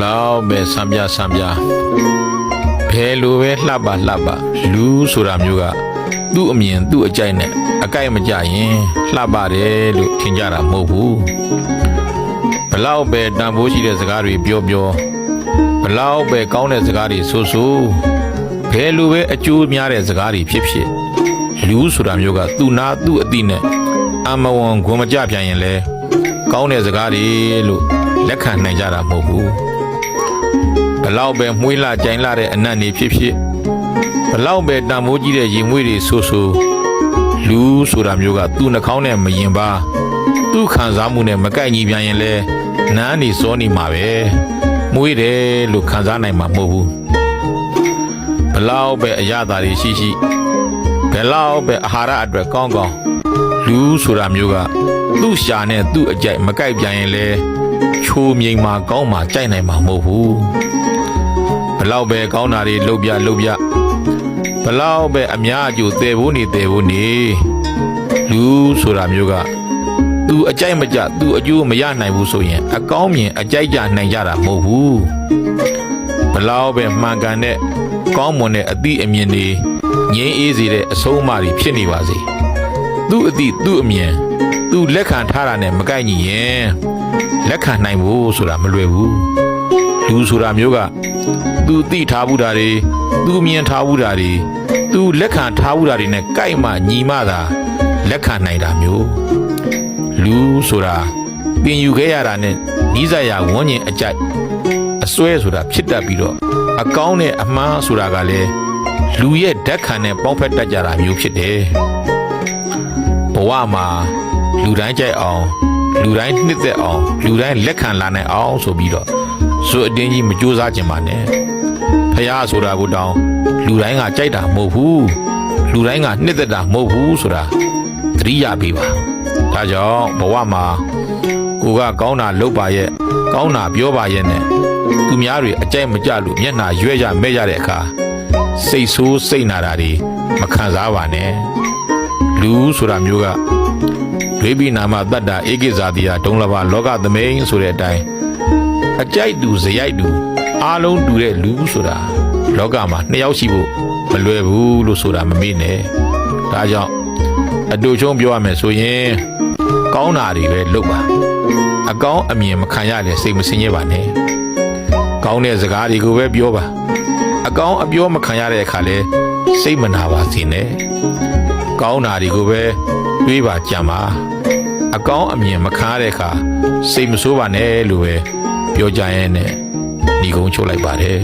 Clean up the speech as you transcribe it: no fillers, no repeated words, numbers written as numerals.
လောက်ပဲစံပြဘယ်လိုပဲလှပလူဆိုတာမျိုးကသူ့အမြင်သူ့အကြိုက်နဲ့အကြိုက်မကြရင်လှပတယ်လို့ထင်ကြတာမဟုတ်ဘူးဘလောက်ပဲတန်ဖိုးရှိတဲ့စကားတွေပြောဘလောက်ပဲကောင်းတဲ့စကားတွေဆိုဘယ်လိုပဲအကျိုးများတဲ့စကားတွေဖြစ်လူဆိုတာမျိုးကသူ့နာသူ့အတိနဲ့အမဝန်ဂုံမကြပြန်ရင်လဲကောင်းတဲ့စကားတွေလို့လက်ခံနိုင်ကြတာမဟုတ်ဘူးဘလောက်ပဲမွှေးလာကြိုင်လာတဲ့အနံ့တွေဖြစ်ဘလောက်ပဲတန်မိုးကြီးတဲ့ရင်မွေးတွေဆိုလူဆိုတာမျိုးကသူ့နှာခေါင်းနဲ့မရင်ပါသူ့ခံစားမှုနဲ့မကိုက်ညီပြန်ရင်လဲနန်းနေစောနေမှာပဲမွေးတယ်လို့ခံစားနိုင်မှာမဟုတ်ဘူးဘလောက်ပဲအရသာတွေရှိဘယ်လောက်ပဲအာဟာရအတွက်ကောင်းလူဆိုတာမျိုးကသူ့ရှာနဲ့သူ့အကြိုက်မကိုက်ပြန်ရင်လဲချိုးမြိန်မှာကောင်းမှာကြိုက်နိုင်မှာမဟုတ်ဘူးဘလောက်ပဲကောင်းတာတွေလုပ်ပြဘလောက်ပဲအများအကျိုးတည်ဖို့နေလူဆိုတာမျိုးကသူအကြိုက်မကြသူအကျိုးမရနိုင်ဘူးဆိုရင်အကောင်းမြင်အကြိုက်ကြနိုင်ကြတာမဟုတ်ဘူးဘလောက်ပဲမှန်ကန်တဲ့ကောင်းမွန်တဲ့အသည့်အမြင်တွေငြိမ်းအေးစေတဲ့အဆုံးအမတွေဖြစ်နေပါစေသူ့အသည့်သူ့အမြင်သူလက်ခံထားတာနဲ့မကိုက်ညီရင်လက်ခံနိုင်ဖို့ဆိုတာမလွယ်ဘူးလူဆိုတာမျိုးကသူသိထားဘူးတာတွေသူမြင်ထားဘူးတာတွေသူလက်ခံထားဘူးတာတွေနဲ့ကိုက်မှညီမှသာလက်ခံနိုင်တာမျိုးလူဆိုတာသင်ယူခဲ့ရတာနဲ့ဤစရာဝန်းကျင်အကြိုက်အစွဲဆိုတာဖြစ်တတ်ပြီးတော့အကောင်းနဲ့အမှားဆိုတာကလည်းလူရဲ့ဓာတ်ခံနဲ့ပေါင်းဖက်တတ်ကြတာမျိုးဖြစ်တယ်ဘဝမှာလူတိုင်းကြိုက်အောင်လူတိုင်းနှစ်သက်အောင်လူတိုင်းလက်ခံလာနိုင်အောင်ဆိုပြီးတော့ဇွတ်အတင်းကြီးမကြိုးစားကြပါနဲ့ဖះဆိုတာကိုတောင်လူတိုင်းကကြိုက်တာမဟုတ်ဘူးလူတိုင်းကနှစ်သက်တာမဟုတ်ဘူးဆိုတာသတိရပေးပါဒါကြောင့်ဘဝမှာကိုကကောင်းတာလုပ်ပါရဲ့ကောင်းတာပြောပါရဲ့နဲ့သူများတွေအကြိုက်မကြလို့မျက်နှာရွဲ့ရမဲ့ရတဲ့အခါစိတ်ဆိုးစိတ်နာတာတွေမခံစားပါနဲ့လူဆိုတာမျိုးကဒွေပိနာမတတ္တဧကိဇာတိယဒုံလဘလောကသမိန်ဆိုတဲ့အတိုင်းအကြိုက်တူဇယိုက်တူအားလုံးတူတဲ့လူဆိုတာလောကမှာနှစ်ယောက်ရှိဖို့မလွယ်ဘူးလို့ဆိုတာမမေ့နဲ့ဒါကြောင့်အတူချုံပြောရမယ်ဆိုရင်ကောင်းတာတွေပဲလုပ်ပါအကောင်းအမြင်မခံရလေစိတ်မစင်ရပါနဲ့ကောင်းတဲ့စကားတွေကိုပဲပြောပါအကောင်းအပြောမခံရတဲ့အခါလဲစိတ်မနာပါစေနဲ့ကောင်းတာတွေကိုပဲတွေးပါကြံပါအကောင်းအမြင်မခံရတဲ့အခါစိတ်မဆိုးပါနဲ့လို့ပဲပြောကြရင်နဲ့ညီကုန်းချုပ်လိုက်ပါတယ်